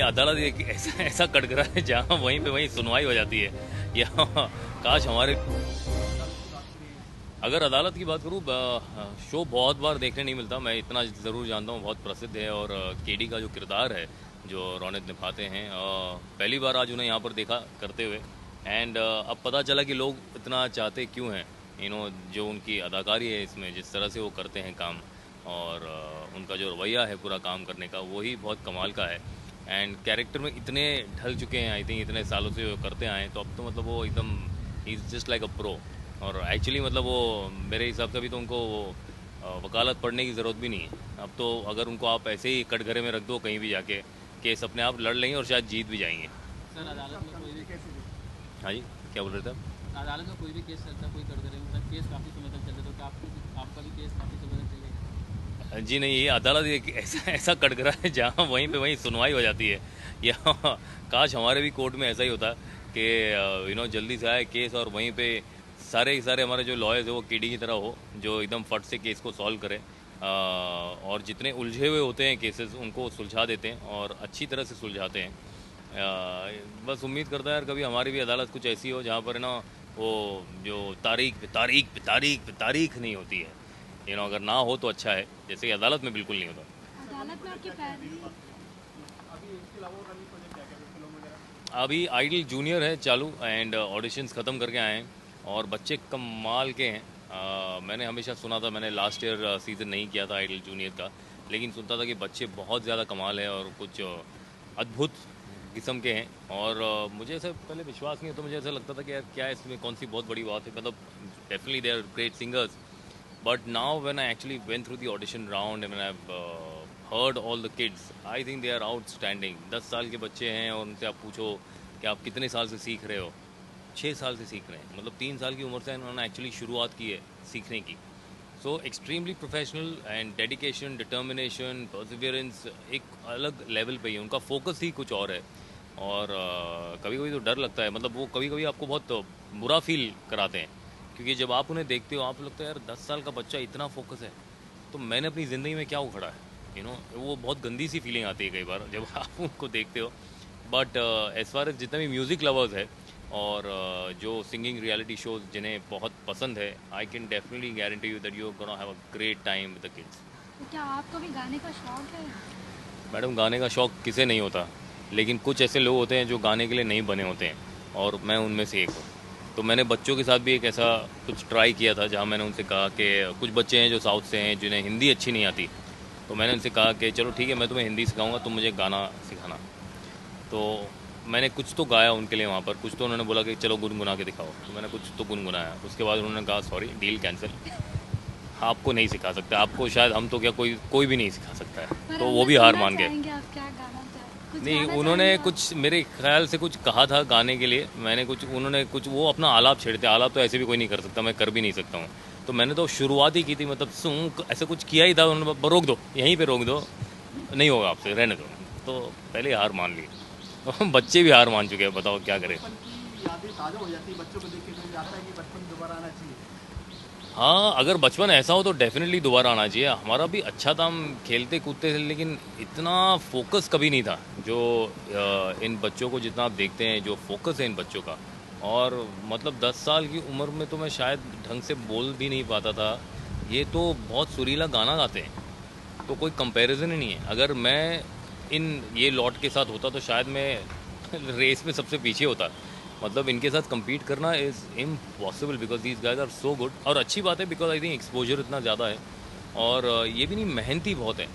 अदालत एक ऐसा ऐसा कटघरा है जहाँ वहीं पे वहीं सुनवाई हो जाती है। या काश हमारे, अगर अदालत की बात करूँ, शो बहुत बार देखने नहीं मिलता। मैं इतना ज़रूर जानता हूँ, बहुत प्रसिद्ध है। और केडी का जो किरदार है जो रौनक निभाते हैं, पहली बार आज उन्हें यहाँ पर देखा करते हुए। एंड अब पता चला कि लोग इतना चाहते क्यों हैं। जो उनकी अदाकारी है इसमें, जिस तरह से वो करते हैं काम, और उनका जो रवैया है पूरा काम करने का, वही बहुत कमाल का है। एंड कैरेक्टर में इतने ढल चुके हैं, आई थिंक इतने सालों से वो करते आए हैं, तो अब तो मतलब वो एकदम is just like a pro. और एक्चुअली मतलब वो मेरे हिसाब से अभी तो उनको वो वकालत पढ़ने की ज़रूरत भी नहीं है। अब तो अगर उनको आप ऐसे ही कटघरे में रख दो कहीं भी जाके, केस अपने आप लड़ लेंगे और शायद जीत भी जाएंगे। सर अदालत में कोई भी हाँ जी, क्या बोल रहे थे आप? अदालत में कोई भी केस चलता, कोई कटघरे में सर केस काफ़ी समय तक चलता, तो क्या आपका भी केस काफ़ी समय तक चलेगा? जी नहीं, ये अदालत एक ऐसा ऐसा कटघरा है जहाँ वहीं पे वहीं सुनवाई हो जाती है। या काश हमारे भी कोर्ट में ऐसा ही होता कि जल्दी से आए केस, और वहीं पे सारे के सारे हमारे जो लॉयर्स है वो केडी की तरह हो, जो एकदम फट से केस को सॉल्व करें। और जितने उलझे हुए होते हैं केसेस, उनको सुलझा देते हैं और अच्छी तरह से सुलझाते हैं। बस उम्मीद करता है यार कभी हमारी भी अदालत कुछ ऐसी हो जहाँ पर ना वो जो तारीख पे तारीख पे तारीख पे तारीख नहीं होती है। अगर ना हो तो अच्छा है, जैसे कि अदालत में बिल्कुल नहीं होता। अदालत में आपकी पहली अभी आइडल जूनियर है चालू, एंड ऑडिशंस ख़त्म करके आए हैं और बच्चे कमाल के हैं। मैंने हमेशा सुना था, मैंने लास्ट ईयर सीज़न नहीं किया था आइडल जूनियर का, लेकिन सुनता था कि बच्चे बहुत ज़्यादा कमाल है और कुछ अद्भुत किस्म के हैं। और मुझे ऐसा पहले विश्वास नहीं होता, मुझे ऐसा लगता था कि यार क्या इसमें कौन सी बहुत बड़ी बात है, मतलब definitely they are great singers. But now when I actually went through the audition round and when I've heard all the kids, I think they are outstanding. 10 साल के बच्चे हैं और उनसे आप पूछो कि आप कितने साल से सीख रहे हो, 6 साल से सीख रहे हैं, मतलब 3 साल की उम्र से उन्होंने एक्चुअली शुरुआत की है सीखने की। So extremely professional and dedication, determination, perseverance एक अलग लेवल पे ही है। उनका फोकस ही कुछ और है। और कभी कभी तो डर लगता है, मतलब वो कभी कभी आपको बहुत बुरा फील कराते हैं, क्योंकि जब आप उन्हें देखते हो आपको लगता है यार 10 साल का बच्चा इतना फोकस है, तो मैंने अपनी ज़िंदगी में क्या उखड़ा है। वो बहुत गंदी सी फीलिंग आती है कई बार जब आप उनको देखते हो। बट एज फार एज जितने भी म्यूज़िक लवर्स है और जो सिंगिंग रियलिटी शोज जिन्हें बहुत पसंद है, I can definitely guarantee you that you are gonna have a great time with the kids. तो क्या आपको भी गाने का शौक है? मैडम, गाने का शौक़ किसे नहीं होता, लेकिन कुछ ऐसे लोग होते हैं जो गाने के लिए नहीं बने होते हैं, और मैं उनमें से एक हूँ। तो मैंने बच्चों के साथ भी एक ऐसा कुछ ट्राई किया था, जहाँ मैंने उनसे कहा कि कुछ बच्चे हैं जो साउथ से हैं, जिन्हें हिंदी अच्छी नहीं आती, तो मैंने उनसे कहा कि चलो ठीक है, मैं तुम्हें हिंदी सिखाऊंगा, तुम मुझे गाना सिखाना। तो मैंने कुछ तो गाया उनके लिए वहाँ पर, कुछ तो उन्होंने बोला कि चलो गुनगुना के दिखाओ, तो मैंने कुछ तो गुनगुनाया। उसके बाद उन्होंने कहा सॉरी, डील कैंसिल, आपको नहीं सिखा सकते, आपको शायद हम तो क्या कोई भी नहीं सिखा सकता है। तो वो भी हार मान गए। नहीं, उन्होंने कुछ मेरे ख्याल से कुछ कहा था गाने के लिए, उन्होंने कुछ वो अपना आलाप छेड़ते, आलाप तो ऐसे भी कोई नहीं कर सकता, मैं कर भी नहीं सकता हूँ। तो मैंने तो शुरुआत ही की थी, मतलब ऐसा कुछ किया ही था, उन्होंने रोक दो, यहीं पे रोक दो, नहीं होगा आपसे, रहने दो। तो पहले हार मान ली। तो बच्चे भी हार मान चुके हैं, बताओ क्या करें। हाँ, अगर बचपन ऐसा हो तो डेफिनेटली दोबारा आना चाहिए। हमारा भी अच्छा था, हम खेलते कूदते थे, लेकिन इतना फोकस कभी नहीं था जो इन बच्चों को जितना आप देखते हैं, जो फोकस है इन बच्चों का। और मतलब 10 साल की उम्र में तो मैं शायद ढंग से बोल भी नहीं पाता था। ये तो बहुत सुरीला गाना गाते हैं, तो कोई कंपैरिजन ही नहीं है। अगर मैं ये लॉट के साथ होता तो शायद मैं रेस में सबसे पीछे होता। मतलब इनके साथ compete करना is impossible, because these guys are so good. और अच्छी बात है, बिकॉज आई थिंक एक्सपोजर इतना ज़्यादा है, और ये भी नहीं, मेहनती बहुत है,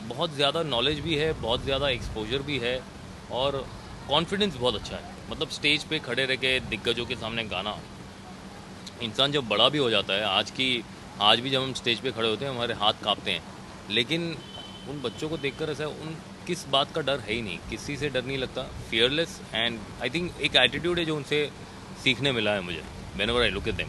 बहुत ज़्यादा नॉलेज भी है, बहुत ज़्यादा एक्सपोजर भी है, और कॉन्फिडेंस बहुत अच्छा है। मतलब स्टेज पे खड़े रह के दिग्गजों के सामने गाना, इंसान जब बड़ा भी हो जाता है, आज भी जब हम स्टेज पे खड़े होते हैं हमारे हाथ काँपते हैं, लेकिन उन बच्चों को देखकर ऐसा किस बात का डर है ही नहीं, किसी से डर नहीं लगता, फियरलेस। एंड आई थिंक एक एटीट्यूड है जो उनसे सीखने मिला है मुझे, whenever I look at them.